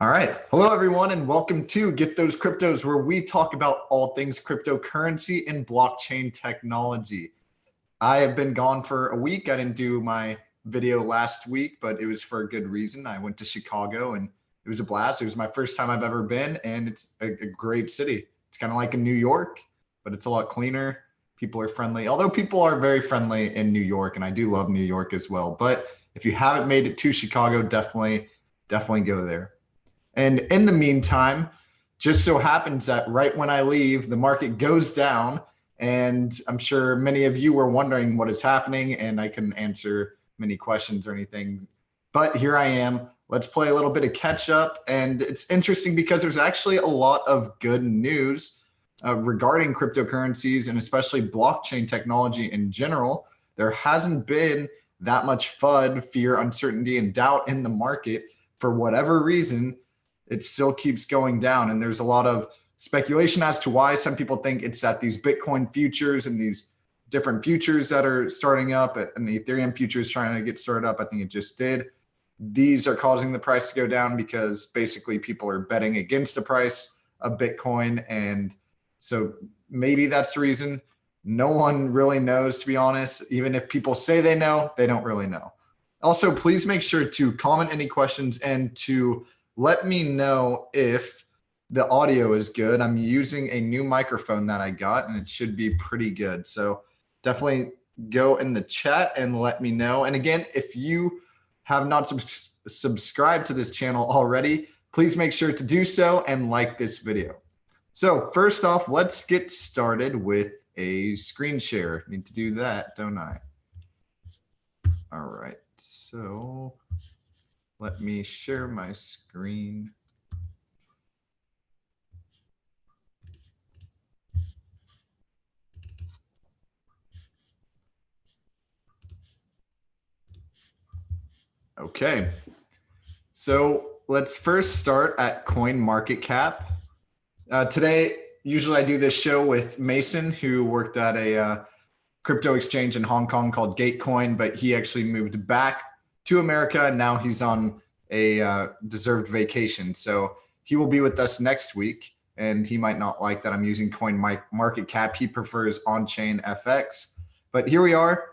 All right. Hello, everyone, and welcome to Get Those Cryptos, where we talk about all things cryptocurrency and blockchain technology. I have been gone for a week. I didn't do my video last week, but it was for a good reason. I went to Chicago and it was a blast. It was my first time I've ever been, and it's a great city. It's kind of like in New York, but it's a lot cleaner. People are friendly, although people are very friendly in New York, and I do love New York as well. But if you haven't made it to Chicago, definitely go there. And in the meantime, just so happens that right when I leave, the market goes down. And I'm sure many of you were wondering what is happening, and I couldn't answer many questions or anything. But here I am. Let's play a little bit of catch up. And it's interesting because there's actually a lot of good news regarding cryptocurrencies and especially blockchain technology in general. There hasn't been that much FUD, fear, uncertainty, and doubt in the market for whatever reason. It still keeps going down. And there's a lot of speculation as to why. Some people think it's that these Bitcoin futures and these different futures that are starting up, and the Ethereum futures trying to get started up. I think it just did. These are causing the price to go down because basically people are betting against the price of Bitcoin. And so maybe that's the reason. No one really knows, to be honest. Even if people say they know, they don't really know. Also, please make sure to comment any questions and to let me know if the audio is good. I'm using a new microphone that I got, and it should be pretty good. So definitely go in the chat and let me know. And again, if you have not subscribed to this channel already, please make sure to do so and like this video. So first off, let's get started with a screen share. Need to do that, don't I? All right, so let me share my screen. Okay, so let's first start at CoinMarketCap. Today, usually I do this show with Mason, who worked at a crypto exchange in Hong Kong called Gatecoin, but he actually moved back to America, and now he's on a deserved vacation. So he will be with us next week, and he might not like that I'm using CoinMarketCap. He prefers on-chain FX. But here we are.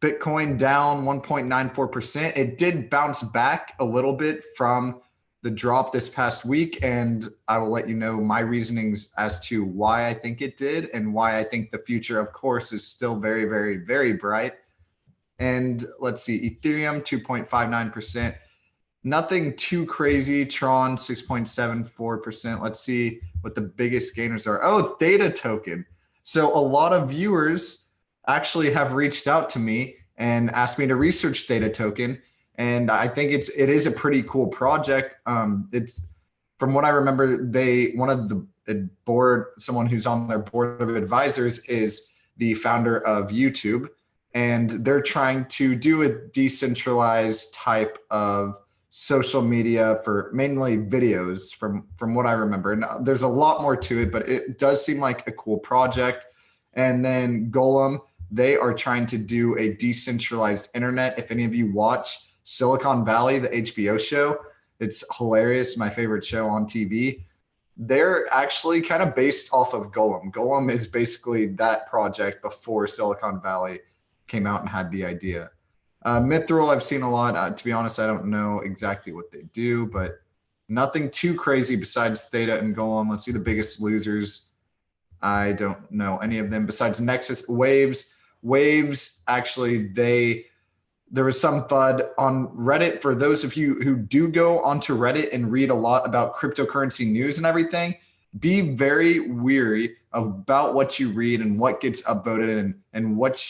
Bitcoin down 1.94%. It did bounce back a little bit from the drop this past week, and I will let you know my reasonings as to why I think it did and why I think the future, of course, is still very, very, very bright. And let's see, Ethereum 2.59%. Nothing too crazy. Tron 6.74%. Let's see what the biggest gainers are. Oh, Theta token. So a lot of viewers actually have reached out to me and asked me to research Theta token. And I think it is a pretty cool project. It's, from what I remember, one of the board, someone who's on their board of advisors is the founder of YouTube. And they're trying to do a decentralized type of social media for mainly videos from what I remember. And there's a lot more to it, but it does seem like a cool project. And then Golem, they are trying to do a decentralized internet. If any of you watch Silicon Valley, the HBO show, it's hilarious. My favorite show on TV. They're actually kind of based off of Golem. Golem is basically that project before Silicon Valley came out and had the idea. Mithril, I've seen a lot. To be honest, I don't know exactly what they do, but nothing too crazy besides Theta and Golem. Let's see the biggest losers. I don't know any of them besides Nexus. Waves, actually, there was some FUD on Reddit. For those of you who do go onto Reddit and read a lot about cryptocurrency news and everything, be very weary about what you read and what gets upvoted and what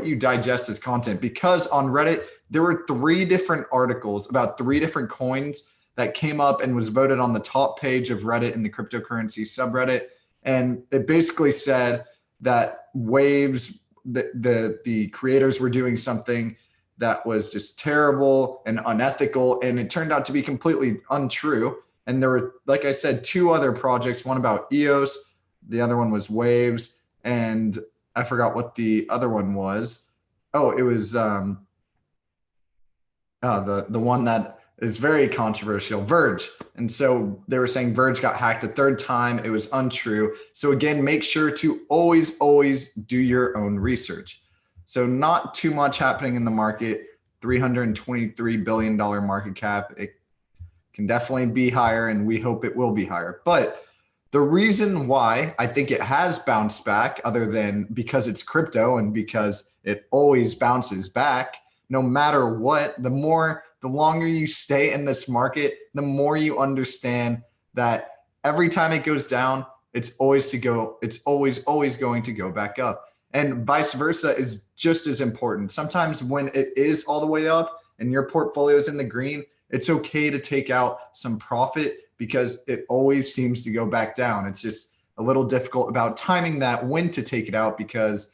you digest as content, because on Reddit, there were 3 different articles about 3 different coins that came up and was voted on the top page of Reddit in the cryptocurrency subreddit. And it basically said that Waves, the creators were doing something that was just terrible and unethical. And it turned out to be completely untrue. And there were, like I said, 2 other projects, one about ICOs, the other one was Waves, and I forgot what the other one was. Oh, it was the one that It's very controversial. Verge. And so they were saying Verge got hacked a third time. It was untrue. So again, make sure to always do your own research. So not too much happening in the market. $323 billion market cap. It can definitely be higher, and we hope it will be higher. But the reason why I think it has bounced back, other than because it's crypto and because it always bounces back, no matter what, the longer you stay in this market, the more you understand that every time it goes down, it's always going to go back up. And vice versa is just as important. Sometimes when it is all the way up and your portfolio is in the green, it's okay to take out some profit because it always seems to go back down. It's just a little difficult about timing that when to take it out because,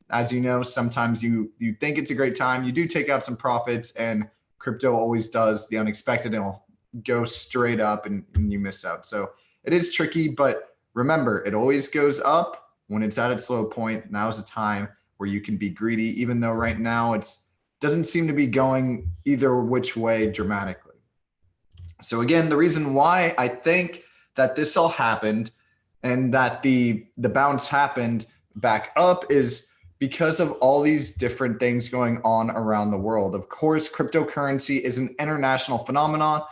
as you know, sometimes you think it's a great time, you do take out some profits, and crypto always does the unexpected and it'll go straight up and you miss out. So it is tricky, but remember, it always goes up when it's at its low point. Now's the time where you can be greedy, even though right now it's doesn't seem to be going either which way dramatically. So again, the reason why I think that this all happened and that the bounce happened back up is because of all these different things going on around the world. Of course, cryptocurrency is an international phenomenon.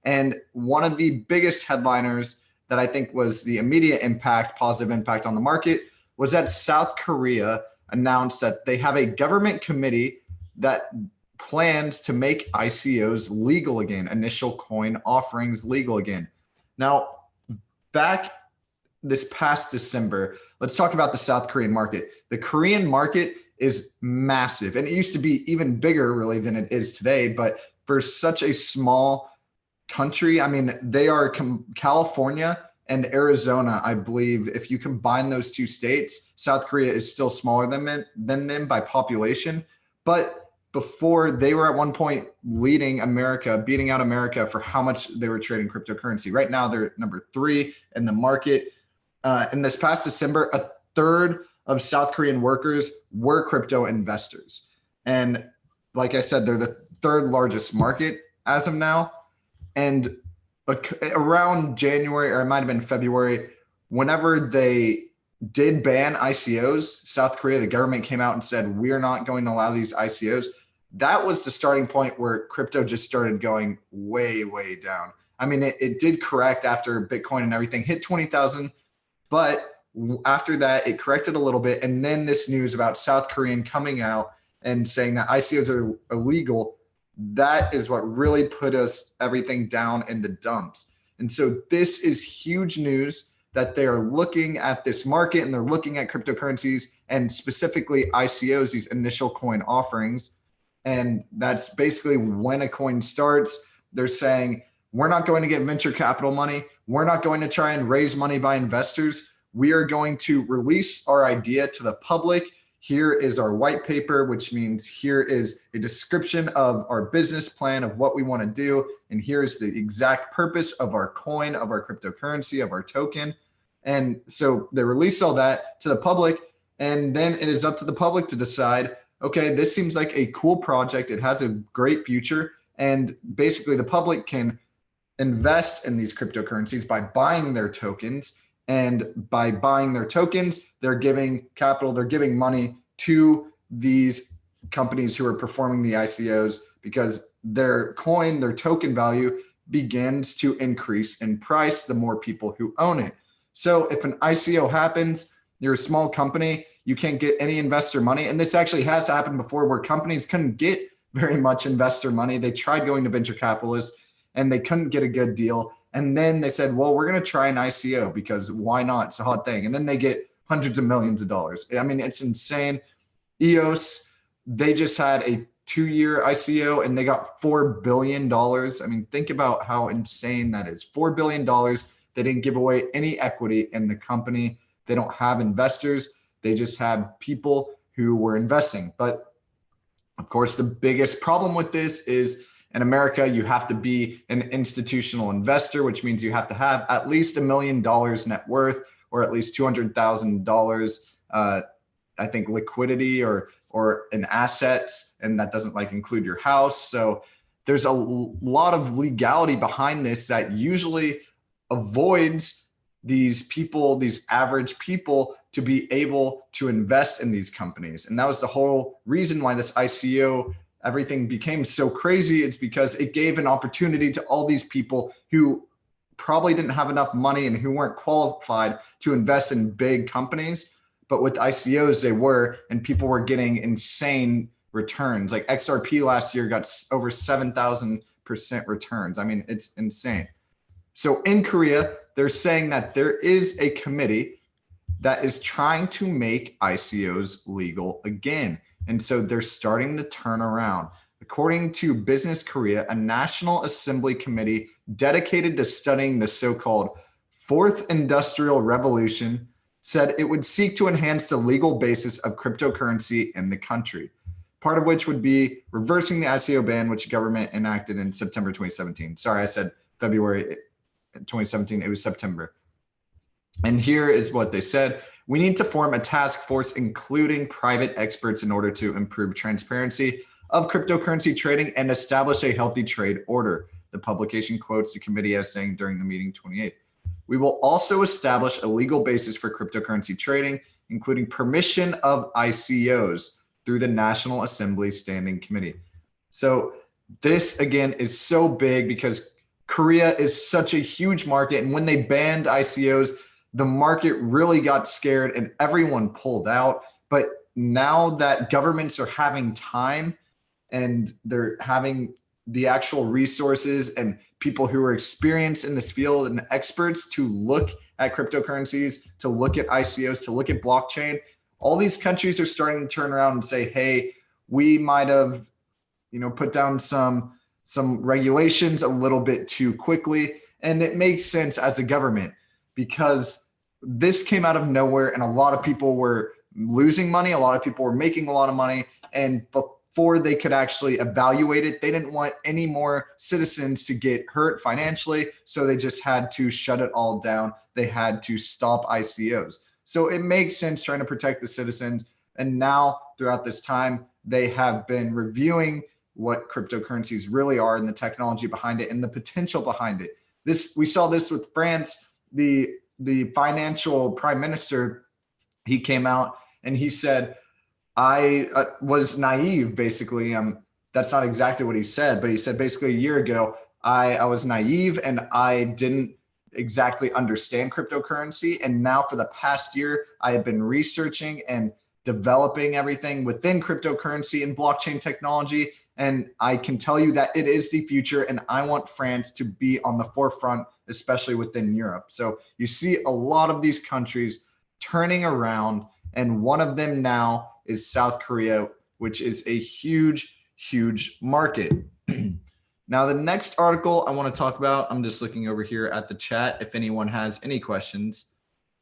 And one of the biggest headliners that I think was the immediate impact, positive impact on the market, was that South Korea announced that they have a government committee that plans to make ICOs legal again, initial coin offerings legal again. Now, back this past December, let's talk about the South Korean market. The Korean market is massive, and it used to be even bigger really than it is today. But for such a small country, I mean, they are California and Arizona, I believe. If you combine those two states, South Korea is still smaller than them by population. But before, they were at one point leading America, beating out America for how much they were trading cryptocurrency. Right now, they're number 3 in the market. In this past December, a third of South Korean workers were crypto investors. And like I said, they're the third largest market as of now. And around January, or it might have been February, whenever they did ban ICOs, South Korea, the government came out and said, we're not going to allow these ICOs. That was the starting point where crypto just started going way, way down. I mean, it did correct after Bitcoin and everything hit 20,000. But after that, it corrected a little bit. And then this news about South Korean coming out and saying that ICOs are illegal, that is what really put us everything down in the dumps. And so this is huge news that they are looking at this market and they're looking at cryptocurrencies and specifically ICOs, these initial coin offerings. And that's basically when a coin starts. They're saying, we're not going to get venture capital money. We're not going to try and raise money by investors. We are going to release our idea to the public. Here is our white paper, which means here is a description of our business plan of what we want to do. And here's the exact purpose of our coin, of our cryptocurrency, of our token. And so they release all that to the public. And then it is up to the public to decide, okay, this seems like a cool project. It has a great future. And basically the public can invest in these cryptocurrencies by buying their tokens. And by buying their tokens, they're giving capital, they're giving money to these companies who are performing the ICOs because their coin, their token value begins to increase in price the more people who own it. So if an ICO happens, you're a small company, you can't get any investor money. And this actually has happened before where companies couldn't get very much investor money. They tried going to venture capitalists and they couldn't get a good deal. And then they said, well, we're going to try an ICO because why not? It's a hot thing. And then they get hundreds of millions of dollars. I mean, it's insane. EOS, they just had a 2-year ICO and they got $4 billion. I mean, think about how insane that is. $4 billion. They didn't give away any equity in the company. They don't have investors. They just have people who were investing. But of course, the biggest problem with this is in America, you have to be an institutional investor, which means you have to have at least $1 million net worth or at least $200,000, I think, liquidity or in assets. And that doesn't like include your house. So there's a lot of legality behind this that usually avoids these people, these average people, to be able to invest in these companies. And that was the whole reason why this ICO, everything became so crazy. It's because it gave an opportunity to all these people who probably didn't have enough money and who weren't qualified to invest in big companies. But with ICOs, they were, and people were getting insane returns. Like XRP last year got over 7,000% returns. I mean, it's insane. So in Korea, they're saying that there is a committee that is trying to make ICOs legal again. And so they're starting to turn around. According to Business Korea, a National Assembly committee dedicated to studying the so-called Fourth Industrial Revolution said it would seek to enhance the legal basis of cryptocurrency in the country, part of which would be reversing the ICO ban, which the government enacted in September 2017. Sorry, I said February 2017, it was September. And here is what they said. We need to form a task force, including private experts, in order to improve transparency of cryptocurrency trading and establish a healthy trade order. The publication quotes the committee as saying during the meeting 28th. We will also establish a legal basis for cryptocurrency trading, including permission of ICOs through the National Assembly Standing Committee. So this, again, is so big because Korea is such a huge market. And when they banned ICOs, the market really got scared and everyone pulled out. But now that governments are having time and they're having the actual resources and people who are experienced in this field and experts to look at cryptocurrencies, to look at ICOs, to look at blockchain, all these countries are starting to turn around and say, hey, we might have, put down some regulations a little bit too quickly. And it makes sense as a government because this came out of nowhere and a lot of people were losing money. A lot of people were making a lot of money. And before they could actually evaluate it, they didn't want any more citizens to get hurt financially. So they just had to shut it all down. They had to stop ICOs. So it makes sense trying to protect the citizens. And now throughout this time, they have been reviewing what cryptocurrencies really are and the technology behind it and the potential behind it. We saw this with France. The financial prime minister, he came out and he said, I was naive, basically. That's not exactly what he said, but he said basically a year ago, I was naive and I didn't exactly understand cryptocurrency. And now for the past year, I have been researching and developing everything within cryptocurrency and blockchain technology. And I can tell you that it is the future. And I want France to be on the forefront, especially within Europe. So you see a lot of these countries turning around. And one of them now is South Korea, which is a huge, huge market. Now, the next article I want to talk about, I'm just looking over here at the chat if anyone has any questions.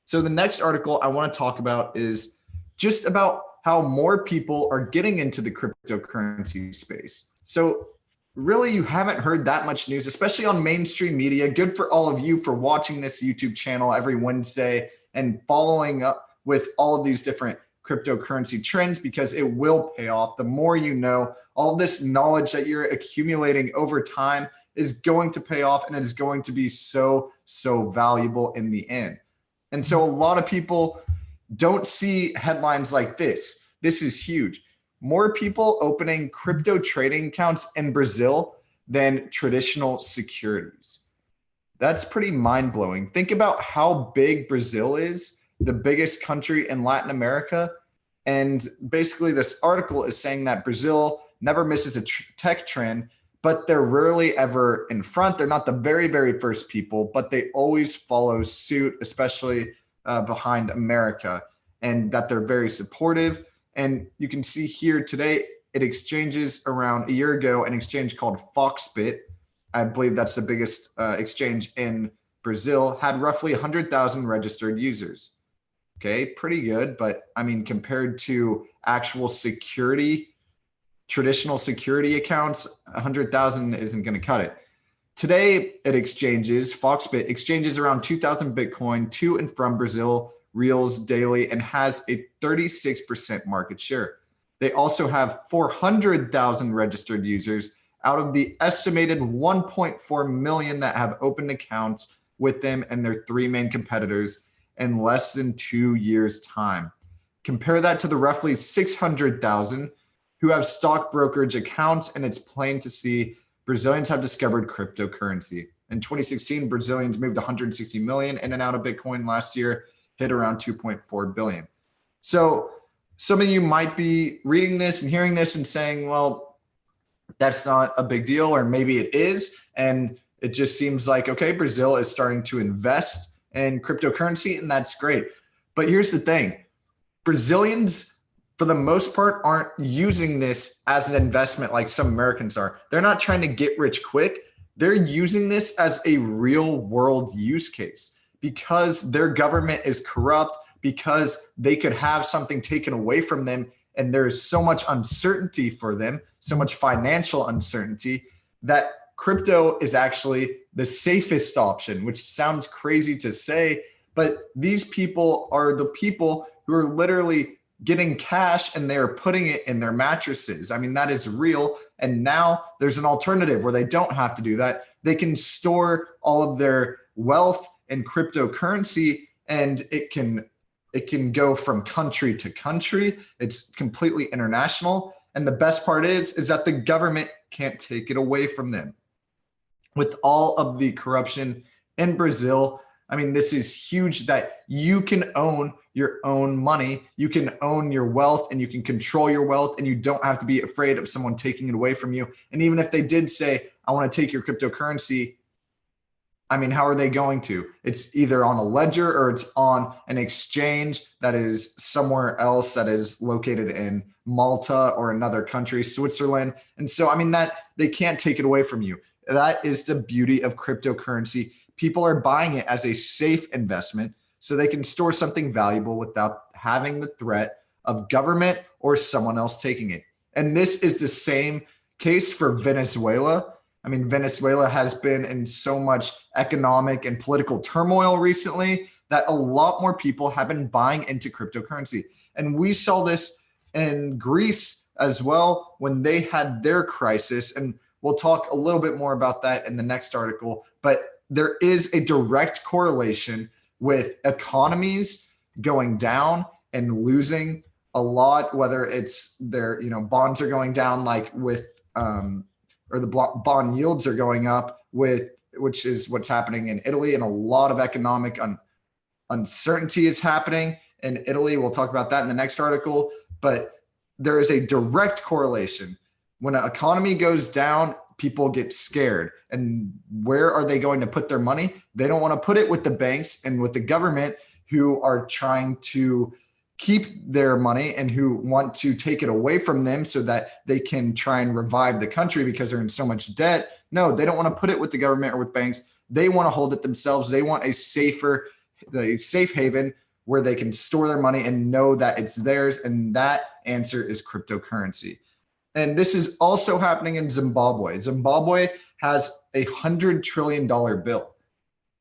So the next article I want to talk about is just about how more people are getting into the cryptocurrency space. So really, you haven't heard that much news, especially on mainstream media. Good for all of you for watching this YouTube channel every Wednesday and following up with all of these different cryptocurrency trends, because it will pay off. The more you know, all this knowledge that you're accumulating over time is going to pay off, and it is going to be so, so valuable in the end. And so a lot of people don't see headlines like this. This is huge. More people opening crypto trading accounts in Brazil than traditional securities. That's pretty mind-blowing. Think about how big Brazil is, the biggest country in Latin America. And basically this article is saying that Brazil never misses a tech trend, but they're rarely ever in front. They're not the very, very first people, but they always follow suit, especially behind America, and that they're very supportive. And you can see here today, it exchanges around a year ago, an exchange called Foxbit. I believe that's the biggest exchange in Brazil, had roughly 100,000 registered users. Okay, pretty good. But I mean, compared to actual security, traditional security accounts, 100,000 isn't going to cut it. Today it exchanges, Foxbit exchanges around 2,000 Bitcoin to and from Brazil reals daily and has a 36% market share. They also have 400,000 registered users out of the estimated 1.4 million that have opened accounts with them and their three main competitors in less than 2 years' time. Compare that to the roughly 600,000 who have stock brokerage accounts, and it's plain to see Brazilians have discovered cryptocurrency. In 2016, Brazilians moved 160 million in and out of Bitcoin. Last year, hit around 2.4 billion. So some of you might be reading this and hearing this and saying, well, that's not a big deal, or maybe it is. And it just seems like, okay, Brazil is starting to invest in cryptocurrency, and that's great. But here's the thing. Brazilians, for the most part, aren't using this as an investment like some Americans are. They're not trying to get rich quick. They're using this as a real world use case because their government is corrupt, because they could have something taken away from them. And there is so much uncertainty for them, so much financial uncertainty, that crypto is actually the safest option, which sounds crazy to say, but these people are the people who are literally getting cash and they're putting it in their mattresses. I mean, that is real. And now there's an alternative where they don't have to do that. They can store all of their wealth in cryptocurrency, and it can go from country to country. It's completely international. And the best part is that the government can't take it away from them. With all of the corruption in Brazil, I mean, this is huge that you can own your own money, you can own your wealth, and you can control your wealth, and you don't have to be afraid of someone taking it away from you. And even if they did say, I want to take your cryptocurrency, I mean, how are they going to? It's either on a ledger or it's on an exchange that is somewhere else that is located in Malta or another country, Switzerland. And so, I mean, that they can't take it away from you. That is the beauty of cryptocurrency. People are buying it as a safe investment so they can store something valuable without having the threat of government or someone else taking it. And this is the same case for Venezuela. I mean, Venezuela has been in so much economic and political turmoil recently that a lot more people have been buying into cryptocurrency. And we saw this in Greece as well when they had their crisis. And we'll talk a little bit more about that in the next article. But there is a direct correlation with economies going down and losing a lot, whether it's their, bonds are going down like with, or the bond yields are going up with, which is what's happening in Italy, and a lot of economic uncertainty is happening in Italy. We'll talk about that in the next article, but there is a direct correlation. When an economy goes down, people get scared. And where are they going to put their money? They don't want to put it with the banks and with the government, who are trying to keep their money and who want to take it away from them so that they can try and revive the country because they're in so much debt. No, they don't want to put it with the government or with banks. They want to hold it themselves. They want a safe haven where they can store their money and know that it's theirs. And that answer is cryptocurrency. And this is also happening in Zimbabwe. Zimbabwe has $100 trillion bill.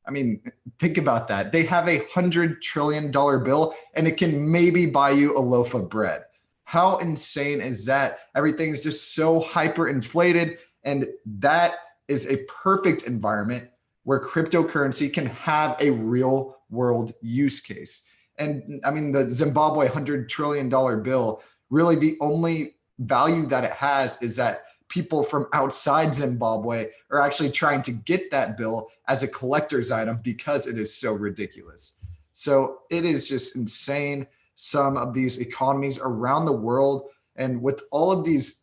I mean, think about that. They have $100 trillion bill, and it can maybe buy you a loaf of bread. How insane is that? Everything's just so hyperinflated, and that is a perfect environment where cryptocurrency can have a real world use case. And I mean, the Zimbabwe $100 trillion bill, really the only value that it has is that people from outside Zimbabwe are actually trying to get that bill as a collector's item because it is so ridiculous. So it is just insane. Some of these economies around the world, and with all of these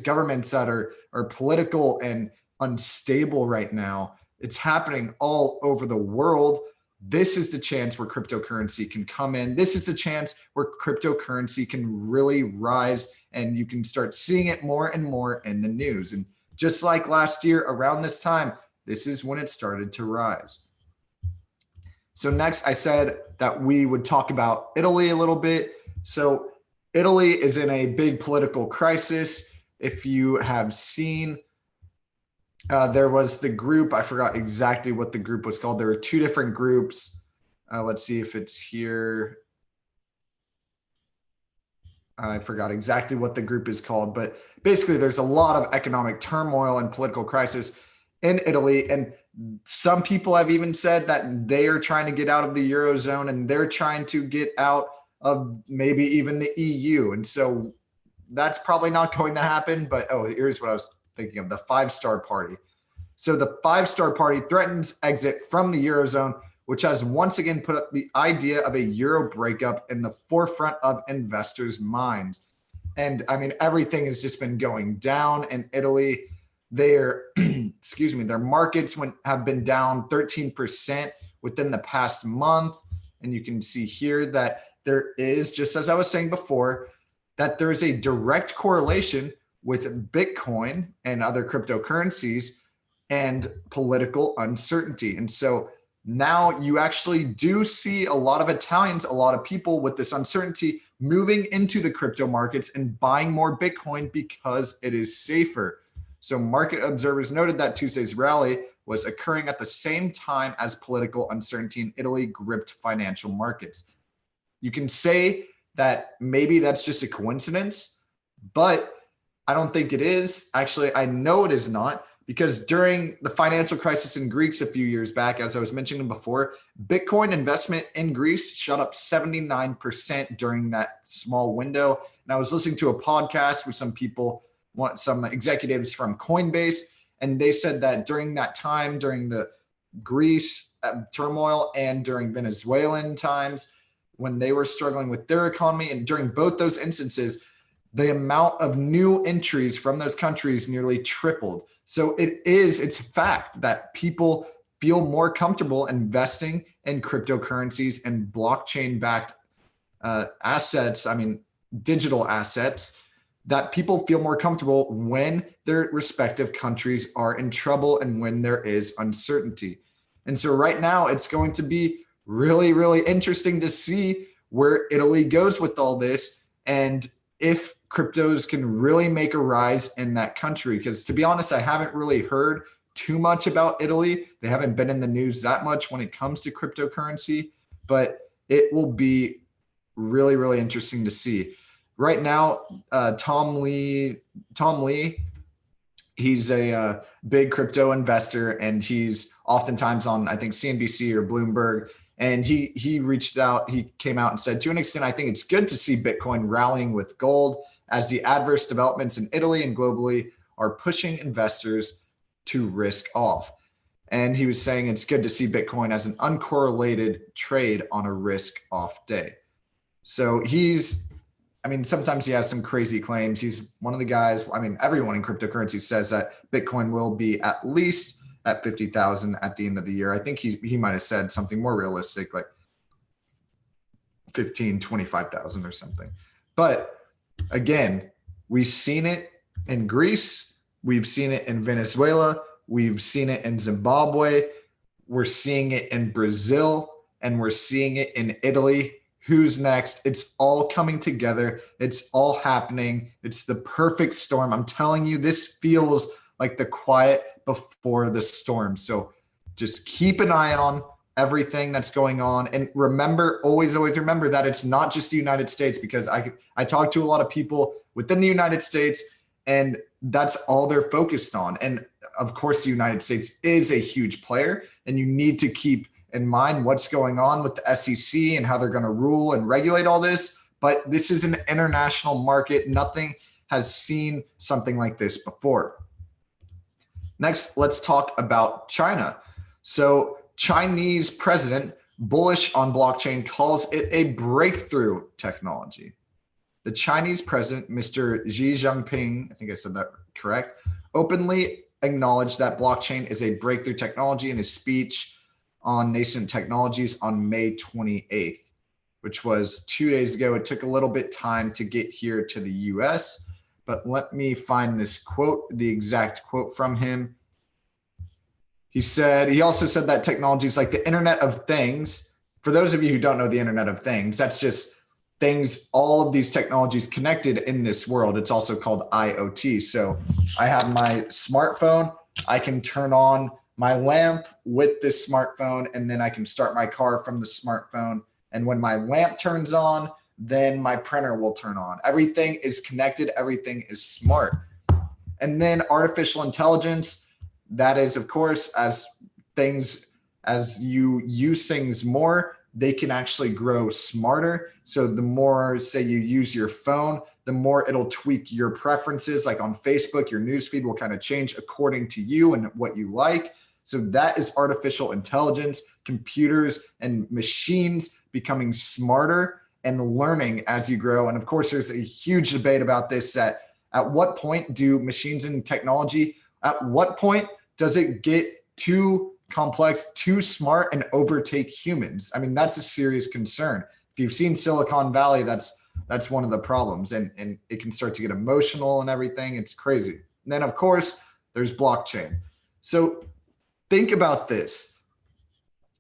governments that are political and unstable right now, it's happening all over the world. This is the chance where cryptocurrency can come in. This is the chance where cryptocurrency can really rise, and you can start seeing it more and more in the news. And just like last year around this time, this is when it started to rise. So next, I said that we would talk about Italy a little bit. So Italy is in a big political crisis. If you have seen, there was the group, I forgot exactly what the group was called. There were two different groups. Let's see if it's here. I forgot exactly what the group is called, but basically there's a lot of economic turmoil and political crisis in Italy. And some people have even said that they are trying to get out of the Eurozone and they're trying to get out of maybe even the EU. And so that's probably not going to happen. But here's what I was thinking of: the Five-Star Party. So the Five-Star Party threatens exit from the Eurozone, which has once again put up the idea of a Euro breakup in the forefront of investors' minds. And I mean, everything has just been going down in Italy. Their, excuse me, their markets have been down 13% within the past month. And you can see here that there is, just as I was saying before, that there is a direct correlation with Bitcoin and other cryptocurrencies and political uncertainty. And so now you actually do see a lot of Italians, a lot of people with this uncertainty moving into the crypto markets and buying more Bitcoin because it is safer. So market observers noted that Tuesday's rally was occurring at the same time as political uncertainty in Italy gripped financial markets. You can say that maybe that's just a coincidence, but I don't think it is. Actually, I know it is not, because during the financial crisis in Greece a few years back, as I was mentioning before, Bitcoin investment in Greece shot up 79% during that small window. And I was listening to a podcast with some executives from Coinbase, and they said that during that time, during the Greece turmoil and during Venezuelan times, when they were struggling with their economy, and during both those instances, the amount of new entries from those countries nearly tripled. So it's a fact that people feel more comfortable investing in cryptocurrencies and blockchain-backed assets, digital assets, that people feel more comfortable when their respective countries are in trouble and when there is uncertainty. And so right now it's going to be really, really interesting to see where Italy goes with all this and if cryptos can really make a rise in that country. Because to be honest, I haven't really heard too much about Italy. They haven't been in the news that much when it comes to cryptocurrency, but it will be really, really interesting to see. Right now, Tom Lee, he's a big crypto investor, and he's oftentimes on, I think, CNBC or Bloomberg. And he reached out, he came out and said, to an extent, I think it's good to see Bitcoin rallying with gold as the adverse developments in Italy and globally are pushing investors to risk off. And he was saying it's good to see Bitcoin as an uncorrelated trade on a risk off day. So sometimes he has some crazy claims. He's one of the guys, everyone in cryptocurrency says that Bitcoin will be at least at 50,000 at the end of the year. I think he might have said something more realistic, like 25,000 or something. But again, we've seen it in Greece. We've seen it in Venezuela. We've seen it in Zimbabwe. We're seeing it in Brazil, and we're seeing it in Italy. Who's next? It's all coming together. It's all happening. It's the perfect storm. I'm telling you, this feels like the quiet before the storm. So just keep an eye on everything that's going on. And remember, always remember that it's not just the United States, because I talk to a lot of people within the United States, and that's all they're focused on. And of course, the United States is a huge player, and you need to keep in mind what's going on with the SEC and how they're going to rule and regulate all this. But this is an international market. Nothing has seen something like this before. Next, let's talk about China. So Chinese president, bullish on blockchain, calls it a breakthrough technology. The Chinese president, Mr. Xi Jinping, I think I said that correct, openly acknowledged that blockchain is a breakthrough technology in his speech on nascent technologies on May 28th, which was 2 days ago. It took a little bit time to get here to the US, but let me find this quote, the exact quote from him. He also said that technologies like the Internet of Things, for those of you who don't know the Internet of Things, that's just things, all of these technologies connected in this world. It's also called IoT. So I have my smartphone, I can turn on my lamp with this smartphone, and then I can start my car from the smartphone. And when my lamp turns on, then my printer will turn on. Everything is connected. Everything is smart. And then artificial intelligence, that is, of course, as you use things more, they can actually grow smarter. So the more, say, you use your phone, the more it'll tweak your preferences. Like on Facebook, your newsfeed will kind of change according to you and what you like. So that is artificial intelligence, computers and machines becoming smarter and learning as you grow. And of course, there's a huge debate about this, at what point do machines and technology, at what point does it get too complex, too smart, and overtake humans? I mean, that's a serious concern. If you've seen Silicon Valley, that's one of the problems, and it can start to get emotional and everything. It's crazy. And then of course, there's blockchain. So think about this.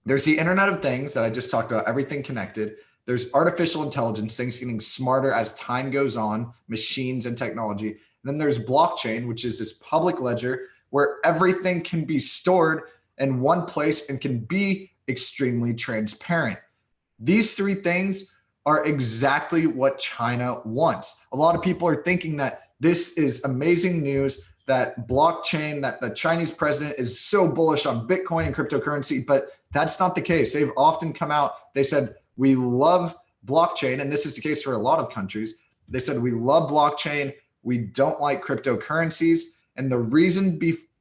There's the Internet of Things that I just talked about, everything connected. There's artificial intelligence, things getting smarter as time goes on, machines and technology. And then there's blockchain, which is this public ledger where everything can be stored in one place and can be extremely transparent. These three things are exactly what China wants. A lot of people are thinking that this is amazing news, that blockchain, that the Chinese president is so bullish on Bitcoin and cryptocurrency, but that's not the case. They've often come out, they said, we love blockchain, and this is the case for a lot of countries. They said, we love blockchain, we don't like cryptocurrencies. And the reason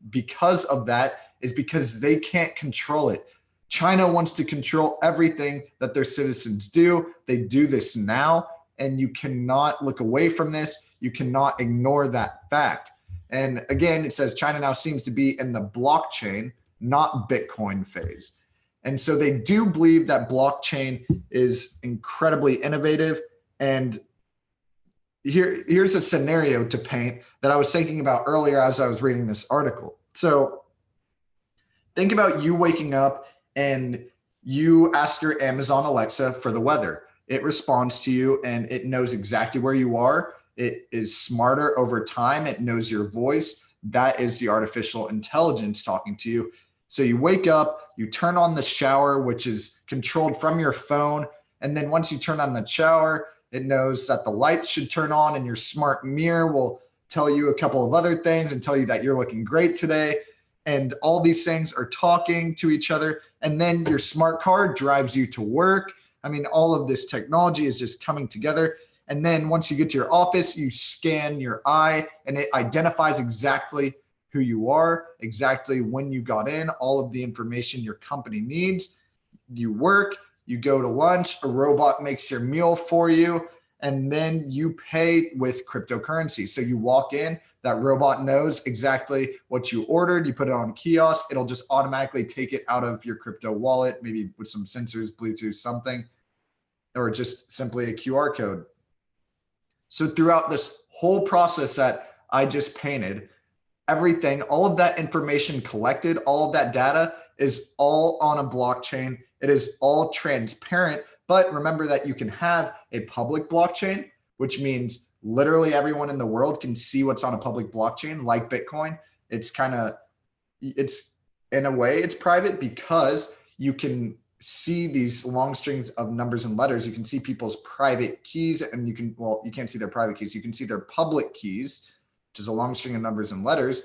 because of that is because they can't control it. China wants to control everything that their citizens do. They do this now, and you cannot look away from this. You cannot ignore that fact. And again, it says China now seems to be in the blockchain, not Bitcoin phase. And so they do believe that blockchain is incredibly innovative. And here's a scenario to paint that I was thinking about earlier as I was reading this article. So think about you waking up and you ask your Amazon Alexa for the weather. It responds to you and it knows exactly where you are. It is smarter over time. It knows your voice. That is the artificial intelligence talking to you. So you wake up, you turn on the shower, which is controlled from your phone. And then once you turn on the shower, it knows that the light should turn on, and your smart mirror will tell you a couple of other things and tell you that you're looking great today. And all these things are talking to each other. And then your smart car drives you to work. I mean, all of this technology is just coming together. And then once you get to your office, you scan your eye and it identifies exactly who you are, exactly when you got in, all of the information your company needs. You work, you go to lunch, a robot makes your meal for you, and then you pay with cryptocurrency. So you walk in, that robot knows exactly what you ordered. You put it on a kiosk, it'll just automatically take it out of your crypto wallet, maybe with some sensors, Bluetooth, something, or just simply a QR code. So throughout this whole process that I just painted, everything, all of that information collected, all of that data is all on a blockchain. It is all transparent. But remember that you can have a public blockchain, which means literally everyone in the world can see what's on a public blockchain, like Bitcoin. It's in a way, it's private because you can see these long strings of numbers and letters. You can see people's private keys, and you can't see their private keys. You can see their public keys, which is a long string of numbers and letters,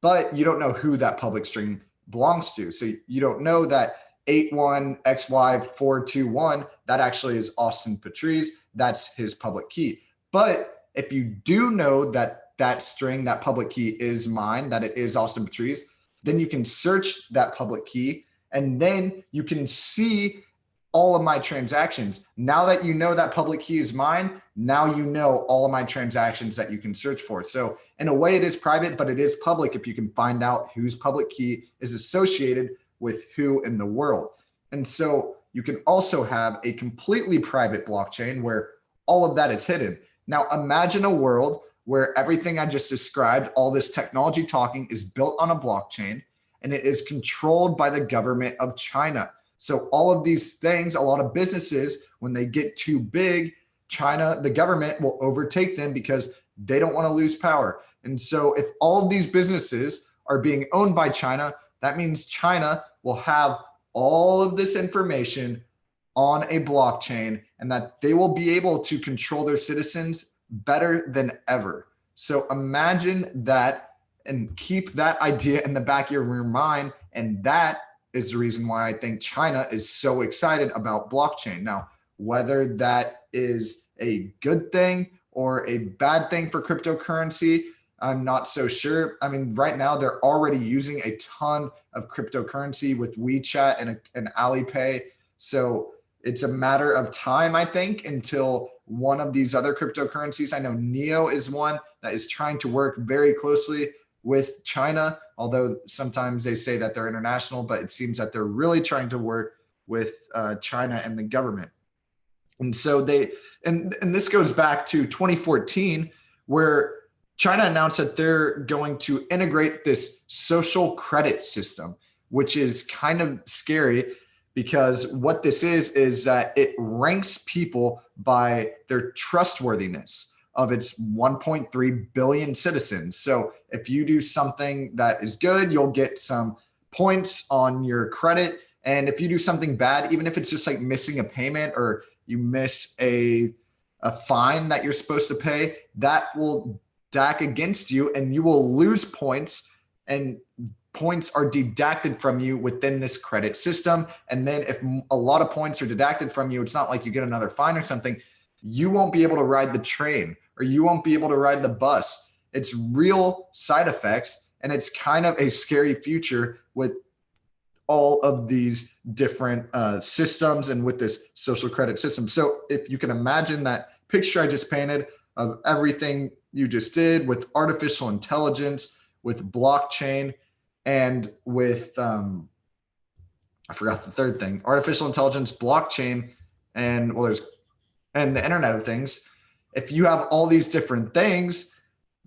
but you don't know who that public string belongs to. So you don't know that 81XY421, that actually is Austin Patrice. That's his public key. But if you do know that that string, that public key is mine, that it is Austin Patrice, then you can search that public key and then you can see all of my transactions. Now that you know that public key is mine, now you know all of my transactions that you can search for. So in a way it is private, but it is public if you can find out whose public key is associated with who in the world. And so you can also have a completely private blockchain where all of that is hidden. Now imagine a world where everything I just described, all this technology talking, is built on a blockchain and it is controlled by the government of China. So all of these things, a lot of businesses, when they get too big, China, the government will overtake them because they don't want to lose power. And so if all of these businesses are being owned by China, that means China will have all of this information on a blockchain and that they will be able to control their citizens better than ever. So imagine that and keep that idea in the back of your mind. And that is the reason why I think China is so excited about blockchain. Now, whether that is a good thing or a bad thing for cryptocurrency, I'm not so sure. I mean, right now they're already using a ton of cryptocurrency with WeChat and Alipay. So it's a matter of time, I think, until one of these other cryptocurrencies, I know Neo is one that is trying to work very closely with China, although sometimes they say that they're international, but it seems that they're really trying to work with China and the government. And so and this goes back to 2014, where China announced that they're going to integrate this social credit system, which is kind of scary because what this is that it ranks people by their trustworthiness of its 1.3 billion citizens. So if you do something that is good, you'll get some points on your credit. And if you do something bad, even if it's just like missing a payment or you miss a fine that you're supposed to pay, that will stack against you and you will lose points, and points are deducted from you within this credit system. And then if a lot of points are deducted from you, it's not like you get another fine or something. You won't be able to ride the train or you won't be able to ride the bus. It's real side effects, and it's kind of a scary future with all of these different systems and with this social credit system. So if you can imagine that picture I just painted of everything you just did with artificial intelligence, with blockchain, and with, I forgot the third thing, artificial intelligence, blockchain, and and the Internet of Things. If you have all these different things,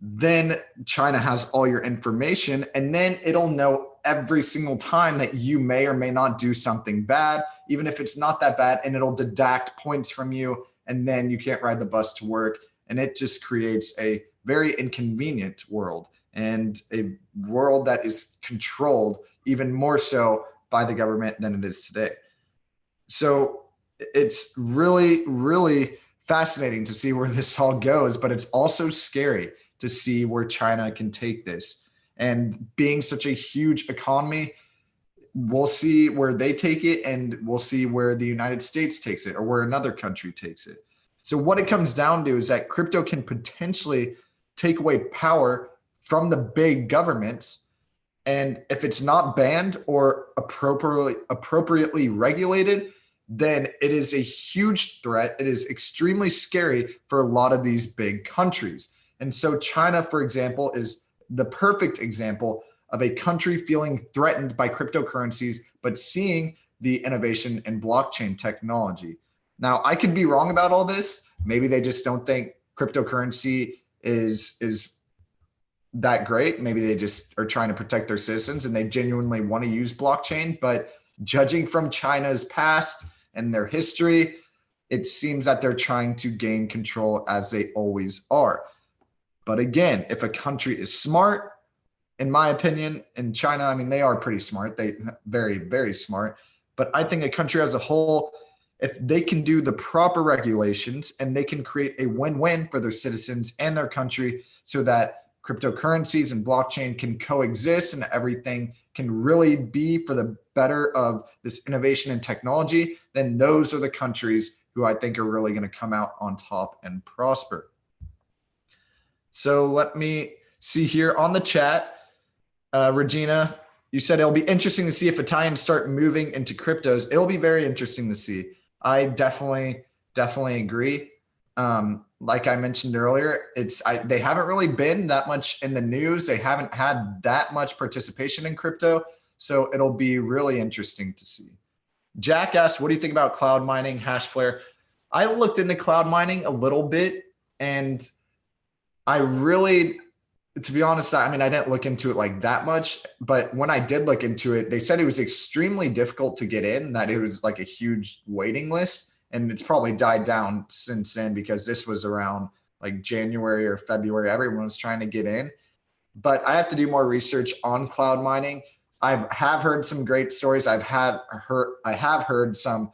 then China has all your information, and then it'll know every single time that you may or may not do something bad, even if it's not that bad, and it'll deduct points from you, and then you can't ride the bus to work. And it just creates a very inconvenient world, and a world that is controlled even more so by the government than it is today. So it's really, really fascinating to see where this all goes, but it's also scary to see where China can take this. And being such a huge economy, we'll see where they take it, and we'll see where the United States takes it or where another country takes it. So what it comes down to is that crypto can potentially take away power from the big governments. And if it's not banned or appropriately regulated, then it is a huge threat. It is extremely scary for a lot of these big countries. And so China, for example, is the perfect example of a country feeling threatened by cryptocurrencies, but seeing the innovation in blockchain technology. Now, I could be wrong about all this. Maybe they just don't think cryptocurrency is that great. Maybe they just are trying to protect their citizens and they genuinely want to use blockchain. But judging from China's past and their history, it seems that they're trying to gain control, as they always are. But again, if a country is smart, in my opinion, in China, I mean, they are pretty smart. They very, very smart. But I think a country as a whole, if they can do the proper regulations and they can create a win-win for their citizens and their country so that cryptocurrencies and blockchain can coexist and everything can really be for the better of this innovation and technology, then those are the countries who I think are really going to come out on top and prosper. So let me see here on the chat. Regina, you said it'll be interesting to see if Italians start moving into cryptos. It'll be very interesting to see. I definitely agree. Like I mentioned earlier, they haven't really been that much in the news. They haven't had that much participation in crypto. So it'll be really interesting to see. Jack asked, what do you think about cloud mining, Hashflare? I looked into cloud mining a little bit, and I really, to be honest, I mean, I didn't look into it like that much, but when I did look into it, they said it was extremely difficult to get in, that it was like a huge waiting list. And it's probably died down since then because this was around like January or February. Everyone was trying to get in, but I have to do more research on cloud mining. I have heard some great stories. I have heard some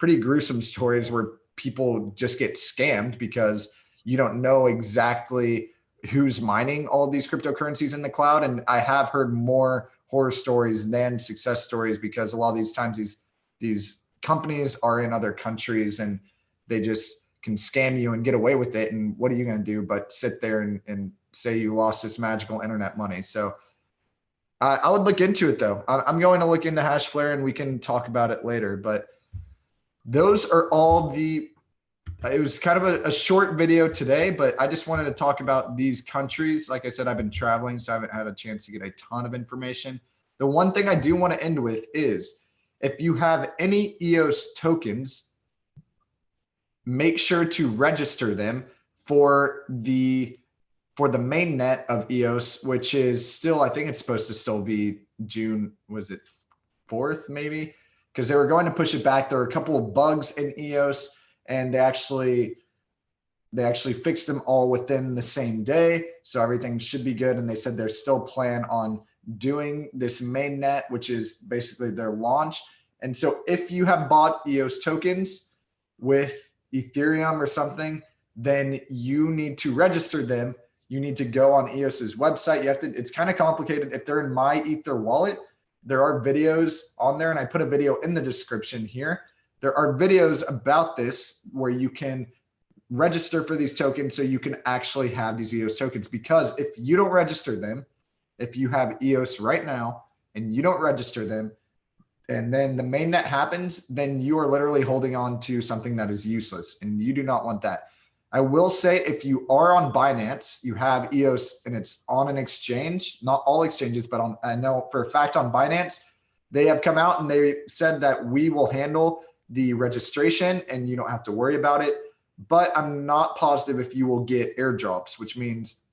pretty gruesome stories where people just get scammed because you don't know exactly who's mining all of these cryptocurrencies in the cloud. And I have heard more horror stories than success stories because a lot of these times these companies are in other countries and they just can scam you and get away with it. And what are you going to do but sit there and say you lost this magical internet money? So I would look into it though. I'm going to look into Hashflare and we can talk about it later. But those are all it was kind of a short video today, but I just wanted to talk about these countries. Like I said, I've been traveling, so I haven't had a chance to get a ton of information. The one thing I do want to end with is if you have any EOS tokens, make sure to register them for the main net of EOS, which is still, I think it's supposed to still be June, was it 4th maybe? Because they were going to push it back. There were a couple of bugs in EOS and they actually fixed them all within the same day. So everything should be good. And they said they're still plan on doing this main net, which is basically their launch. And so if you have bought EOS tokens with Ethereum or something, then you need to register them. You need to go on EOS's website. It's kind of complicated. If they're in my Ether wallet, there are videos on there, and I put a video in the description here. There are videos about this where you can register for these tokens so you can actually have these EOS tokens. Because if you don't register them, if you have EOS right now and you don't register them, and then the mainnet happens, then you are literally holding on to something that is useless, and you do not want that. I will say if you are on Binance, you have EOS and it's on an exchange, not all exchanges, but I know for a fact on Binance, they have come out and they said that we will handle the registration and you don't have to worry about it. But I'm not positive if you will get airdrops, which means,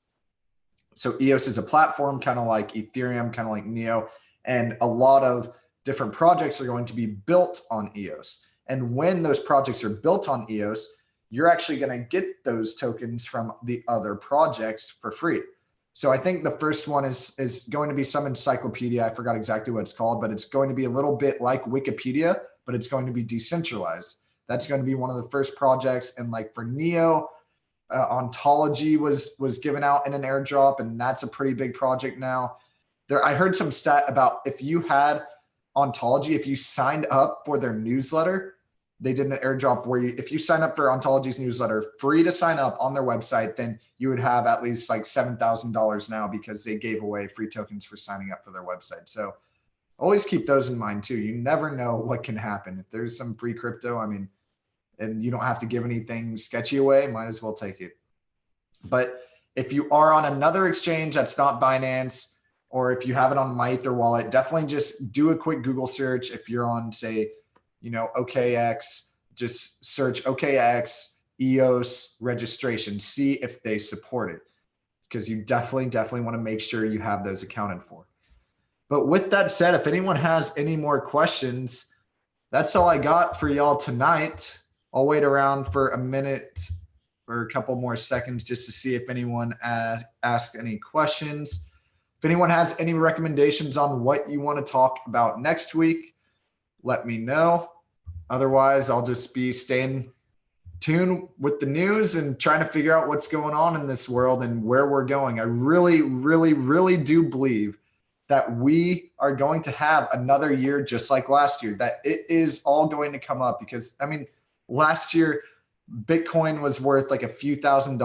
so EOS is a platform kind of like Ethereum, kind of like Neo, and a lot of different projects are going to be built on EOS. And when those projects are built on EOS, you're actually going to get those tokens from the other projects for free. So I think the first one is going to be some encyclopedia. I forgot exactly what it's called, but it's going to be a little bit like Wikipedia, but it's going to be decentralized. That's going to be one of the first projects. And like for Neo, Ontology was given out in an airdrop, and that's a pretty big project now. I heard some stat about if you had Ontology, if you signed up for their newsletter, they did an airdrop where if you sign up for Ontology's newsletter, free to sign up on their website, then you would have at least like $7,000 now because they gave away free tokens for signing up for their website. So always keep those in mind too. You never know what can happen. If there's some free crypto, I mean, and you don't have to give anything sketchy away, might as well take it. But if you are on another exchange that's not Binance, or if you have it on MyEther wallet, definitely just do a quick Google search. If you're on, say, OKX, just search OKX EOS registration, see if they support it, because you definitely want to make sure you have those accounted for. But with that said, if anyone has any more questions, that's all I got for y'all tonight. I'll wait around for a minute or a couple more seconds just to see if anyone asks any questions. If anyone has any recommendations on what you want to talk about next week, let me know. Otherwise, I'll just be staying tuned with the news and trying to figure out what's going on in this world and where we're going. I really do believe that we are going to have another year just like last year, that it is all going to come up. Because, I mean, last year, Bitcoin was worth like a few $1,000s.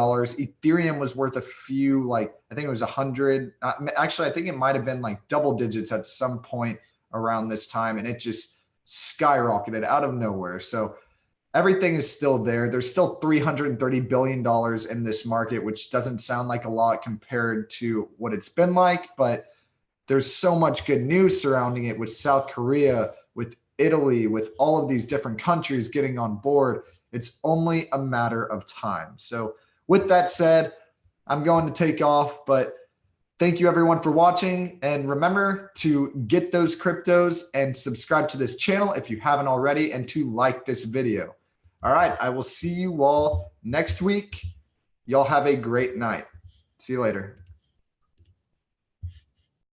Ethereum was worth a few, like, I think it was 100. Actually, I think it might have been like double digits at some point around this time. And it just skyrocketed out of nowhere. So everything is still there. There's still $330 billion in this market, which doesn't sound like a lot compared to what it's been like, but there's so much good news surrounding it with South Korea, with Italy, with all of these different countries getting on board. It's only a matter of time. So with that said, I'm going to take off, but thank you everyone for watching. And remember to get those cryptos and subscribe to this channel if you haven't already, and to like this video. All right, I will see you all next week. Y'all have a great night. See you later.